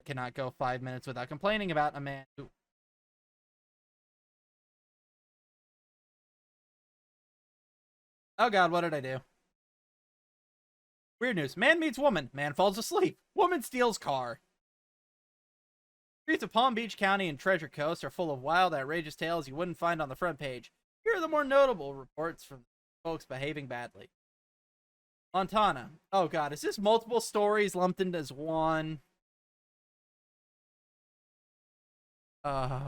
cannot go 5 minutes without complaining about a man who... Oh god, what did I do? Weird news. Man meets woman. Man falls asleep. Woman steals car. Streets of Palm Beach County and Treasure Coast are full of wild, outrageous tales you wouldn't find on the front page. Here are the more notable reports from folks behaving badly. Montana. Oh god, is this multiple stories lumped into as one? Fuck.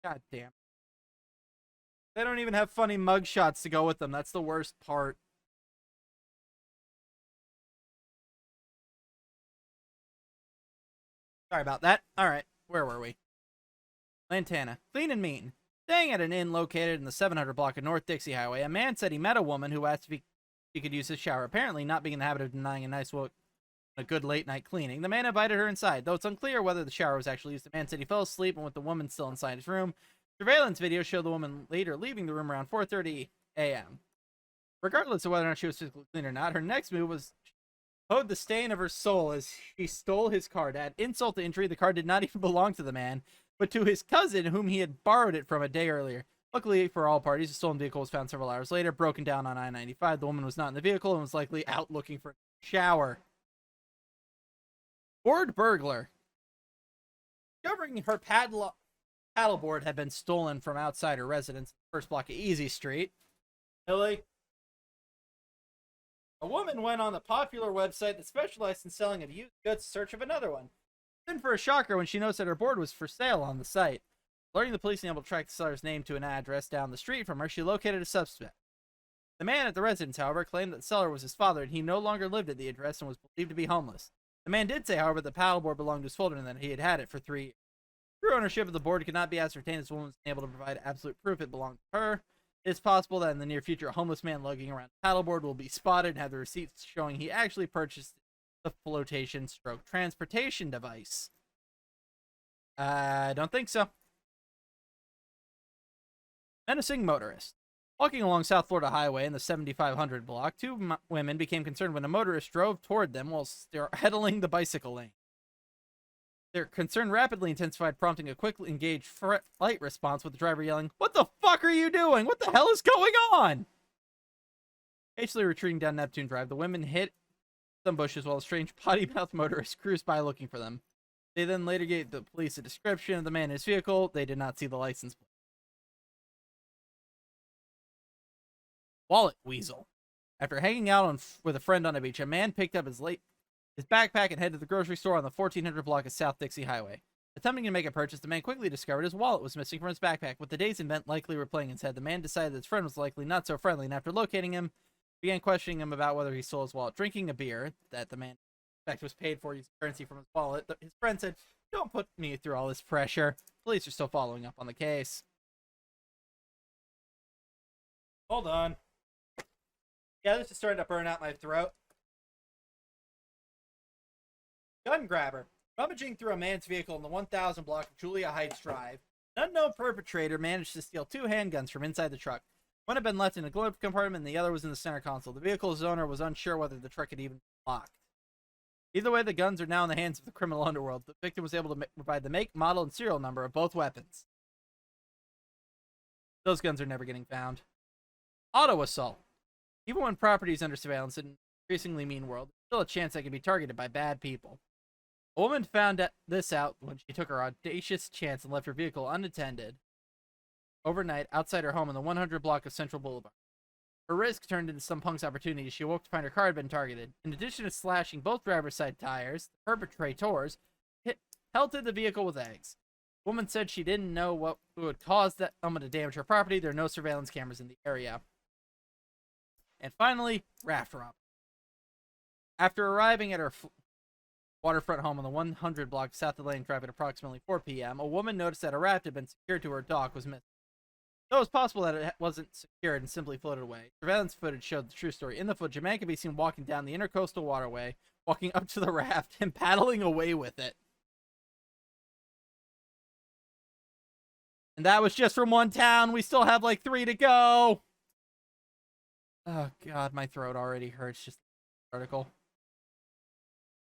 God damn. They don't even have funny mugshots to go with them. That's the worst part. Sorry about that. Alright, where were we? Lantana. Clean and mean. Staying at an inn located in the 700 block of North Dixie Highway, a man said he met a woman who asked if he could use his shower. Apparently, not being in the habit of denying a nice look, a good late night cleaning, the man invited her inside. Though it's unclear whether the shower was actually used, the man said he fell asleep and with the woman still inside his room. Surveillance video showed the woman later leaving the room around 4:30 a.m. Regardless of whether or not she was physically clean or not, her next move was owed the stain of her soul as she stole his car. To add insult to injury, the car did not even belong to the man, but to his cousin, whom he had borrowed it from a day earlier. Luckily for all parties, the stolen vehicle was found several hours later, broken down on I-95. The woman was not in the vehicle and was likely out looking for a shower. Bored burglar. Discovering her paddleboard had been stolen from outside her residence, first block of Easy Street. Hilly. A woman went on the popular website that specialized in selling of used goods in search of another one. Then for a shocker when she noticed that her board was for sale on the site. Alerting the police and able to track the seller's name to an address down the street from her, she located a suspect. The man at the residence, however, claimed that the seller was his father and he no longer lived at the address and was believed to be homeless. The man did say, however, the paddleboard belonged to his father and that he had had it for 3 years. True ownership of the board could not be ascertained as the woman was unable to provide absolute proof it belonged to her. It is possible that in the near future, a homeless man lugging around a paddleboard will be spotted and have the receipts showing he actually purchased the flotation/transportation device. I don't think so. Menacing motorist. Walking along South Florida Highway in the 7500 block, two women became concerned when a motorist drove toward them while straddling the bicycle lane. Their concern rapidly intensified, prompting a quickly engaged flight response with the driver yelling, "What the fuck are you doing? What the hell is going on?" Hastily retreating down Neptune Drive, the women hit some bushes while a strange potty-mouthed motorist cruised by looking for them. They then later gave the police a description of the man in his vehicle. They did not see the license plate. Wallet weasel. After hanging out with a friend on a beach, a man picked up his backpack and headed to the grocery store on the 1400 block of South Dixie Highway. Attempting to make a purchase, the man quickly discovered his wallet was missing from his backpack. With the day's event likely replaying in his head, the man decided that his friend was likely not so friendly, and after locating him, began questioning him about whether he stole his wallet. Drinking a beer that the man in fact was paid for using currency from his wallet, his friend said, "Don't put me through all this pressure." Police are still following up on the case. Hold on. Yeah, this is starting to burn out my throat. Gun grabber. Rummaging through a man's vehicle in the 1000 block of Julia Heights Drive, an unknown perpetrator managed to steal 2 handguns from inside the truck. One had been left in a glove compartment and the other was in the center console. The vehicle's owner was unsure whether the truck had even been locked. Either way, the guns are now in the hands of the criminal underworld. The victim was able to provide the make, model, and serial number of both weapons. Those guns are never getting found. Auto assault. Even when property is under surveillance in an increasingly mean world, there's still a chance they can be targeted by bad people. A woman found this out when she took her audacious chance and left her vehicle unattended overnight outside her home in the 100 block of Central Boulevard. Her risk turned into some punk's opportunity. She awoke to find her car had been targeted. In addition to slashing both driver's side tires, the perpetrators pelted the vehicle with eggs. The woman said she didn't know what would cause that someone to damage her property. There are no surveillance cameras in the area. And finally, raft robbery. After arriving at her waterfront home on the 100 block south of Atlantic Drive at approximately 4 p.m., a woman noticed that a raft had been secured to her dock was missing. Though it was possible that it wasn't secured and simply floated away, surveillance footage showed the true story. In the footage, a man could be seen walking down the intercoastal waterway, walking up to the raft, and paddling away with it. And that was just from one town. We still have like 3 to go. Oh, God, my throat already hurts just article.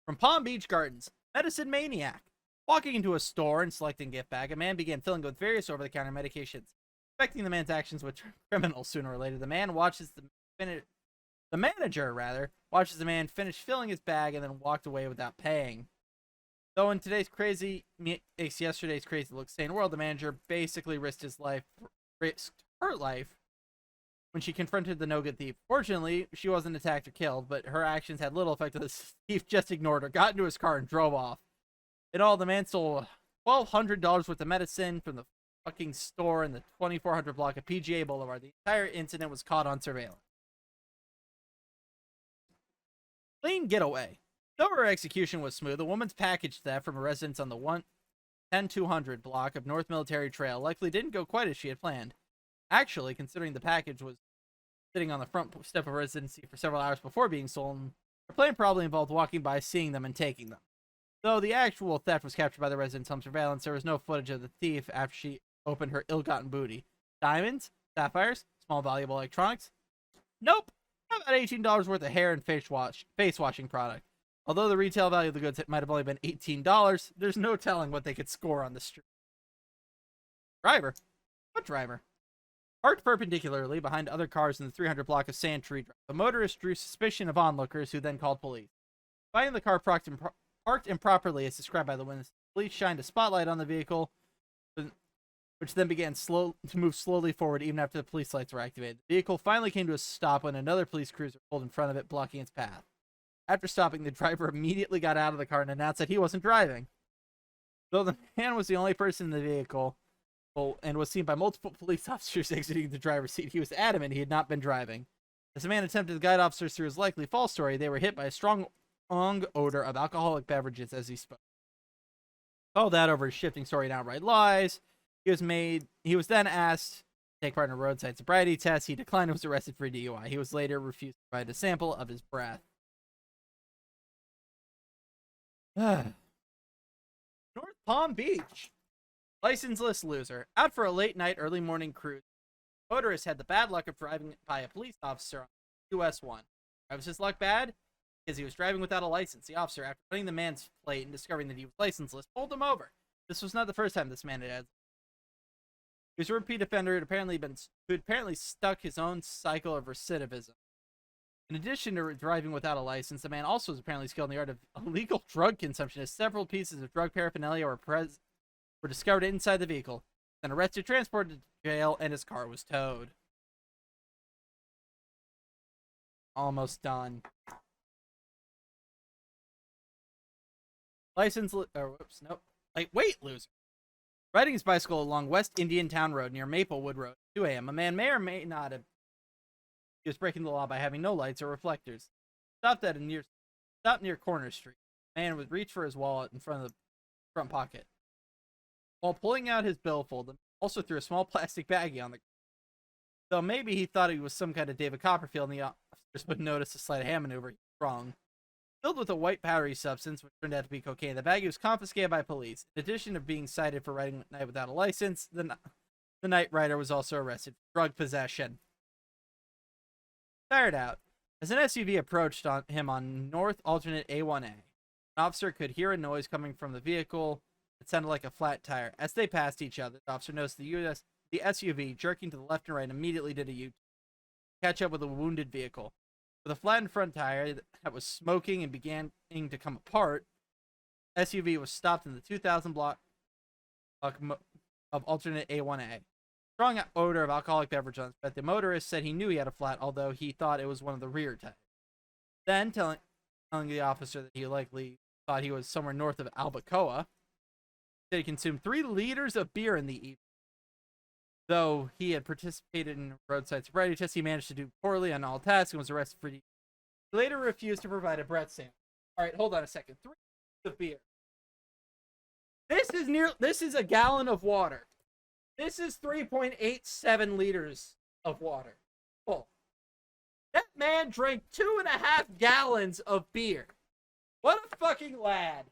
From Palm Beach Gardens, medicine maniac. Walking into a store and selecting a gift bag, a man began filling it with various over-the-counter medications. Expecting the man's actions would turn criminal sooner or later, the manager watches the man finish filling his bag and then walked away without paying. Though in today's crazy makes yesterday's crazy look sane world, the manager basically risked her life when she confronted the no-good thief. Fortunately, she wasn't attacked or killed, but her actions had little effect on the thief. Just ignored her, got into his car, and drove off. In all, the man stole $1,200 worth of medicine from the fucking store in the 2400 block of PGA Boulevard. The entire incident was caught on surveillance. Clean getaway. Though her execution was smooth, a woman's package theft from a residence on the 10200 block of North Military Trail likely didn't go quite as she had planned. Actually, considering the package was sitting on the front step of residency for several hours before being stolen, her plan probably involved walking by, seeing them, and taking them. Though the actual theft was captured by the resident's home surveillance, there was no footage of the thief after she opened her ill-gotten booty. Diamonds? Sapphires? Small valuable electronics? Nope! How about $18 worth of hair and face washing product? Although the retail value of the goods might have only been $18, there's no telling what they could score on the street. Driver? What driver? Parked perpendicularly behind other cars in the 300 block of Sandtree Drive, the motorist drew suspicion of onlookers, who then called police. Finding the car parked improperly as described by the witness, police shined a spotlight on the vehicle, which then began to move slowly forward even after the police lights were activated. The vehicle finally came to a stop when another police cruiser pulled in front of it, blocking its path. After stopping, the driver immediately got out of the car and announced that he wasn't driving. Though the man was the only person in the vehicle and was seen by multiple police officers exiting the driver's seat, he was adamant he had not been driving. As the man attempted to guide officers through his likely false story, they were hit by a strong odor of alcoholic beverages as he spoke. All that over his shifting story and outright lies. He was then asked to take part in a roadside sobriety test. He declined and was arrested for DUI. He was later refused to provide a sample of his breath. North Palm Beach. Licenseless loser. Out for a late night, early morning cruise. The motorist had the bad luck of driving by a police officer on US 1. Why was his luck bad? Because he was driving without a license. The officer, after putting the man's plate and discovering that he was licenseless, pulled him over. This was not the first time this man had. He was a repeat offender who had apparently stuck his own cycle of recidivism. In addition to driving without a license, the man also was apparently skilled in the art of illegal drug consumption, as several pieces of drug paraphernalia were discovered inside the vehicle. Then arrested, transported to jail, and his car was towed. Almost done. Weight loser. Riding his bicycle along West Indian Town Road near Maplewood Road at 2 a.m., a man may or may not have. He was breaking the law by having no lights or reflectors. Stopped near Corner Street. The man would reach for his wallet in front of the front pocket. While pulling out his billfold, he also threw a small plastic baggie on the ground. Though maybe he thought he was some kind of David Copperfield, and the officers would notice a sleight of hand maneuver. He was wrong. Filled with a white powdery substance, which turned out to be cocaine, the baggie was confiscated by police. In addition to being cited for riding at night without a license, the night rider was also arrested for drug possession. Tired out. As an SUV approached him on North Alternate A1A, an officer could hear a noise coming from the vehicle. It sounded like a flat tire. As they passed each other, the officer noticed the SUV jerking to the left and right, and immediately did a U-turn to catch up with a wounded vehicle. With a flattened front tire that was smoking and beginning to come apart, SUV was stopped in the 2000 block of Alternate A1A. Strong odor of alcoholic beverage on his breath. The motorist said he knew he had a flat, although he thought it was one of the rear tires. Then, telling the officer that he likely thought he was somewhere north of Albacoa, said he consumed 3 liters of beer in the evening. Though he had participated in a roadside sobriety test, he managed to do poorly on all tasks and was arrested for. He later refused to provide a breath sample. All right, hold on a second. 3 liters of beer. This is a gallon of water. This is 3.87 liters of water. Full. That man drank 2.5 gallons of beer. What a fucking lad.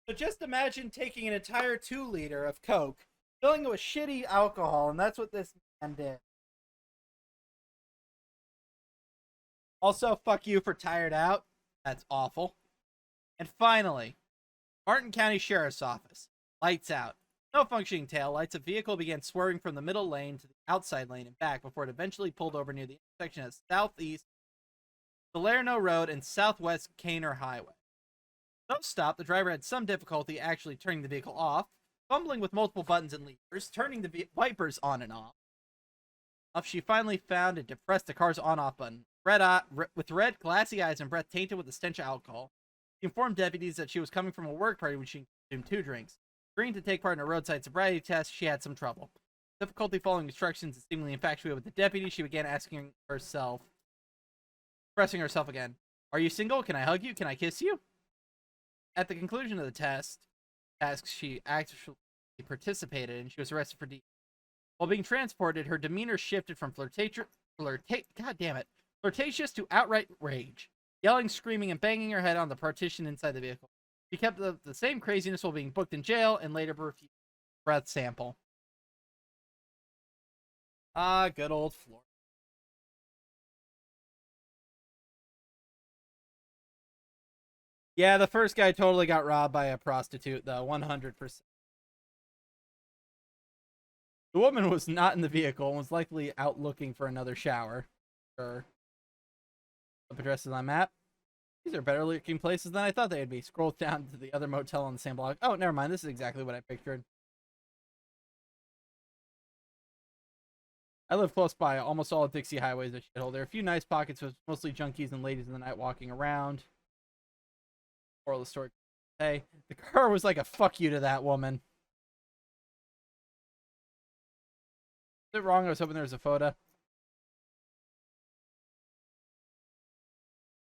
So just imagine taking an entire 2 liter of Coke, filling it with shitty alcohol, and that's what this man did. Also, fuck you for tired out. That's awful. And finally, Martin County Sheriff's Office. Lights out. No functioning taillights. A vehicle began swerving from the middle lane to the outside lane and back before it eventually pulled over near the intersection of Southeast Salerno Road and Southwest Kaner Highway. No stop, the driver had some difficulty actually turning the vehicle off, fumbling with multiple buttons and levers, turning the wipers on and off. She finally found and depressed the car's on-off button. With red, glassy eyes and breath tainted with the stench of alcohol, she informed deputies that she was coming from a work party when she consumed 2 drinks. Agreeing to take part in a roadside sobriety test, she had some trouble. Difficulty following instructions and seemingly infatuated with the deputy, she began expressing herself again. Are you single? Can I hug you? Can I kiss you? At the conclusion of the test, she actually participated and she was arrested for DUI. While being transported, her demeanor shifted from flirtatious to outright rage, yelling, screaming, and banging her head on the partition inside the vehicle. She kept the same craziness while being booked in jail and later refused a breath sample. Ah, good old Florida. Yeah, the first guy totally got robbed by a prostitute, though, 100%. The woman was not in the vehicle and was likely out looking for another shower. Sure. Up addresses on map. These are better looking places than I thought they'd be. Scroll down to the other motel on the same block. Oh, never mind. This is exactly what I pictured. I live close by. Almost all of Dixie Highway is a shithole. There are a few nice pockets with mostly junkies and ladies in the night walking around. Moral of the story. Hey, the car was like a fuck you to that woman. Is it wrong? I was hoping there was a photo.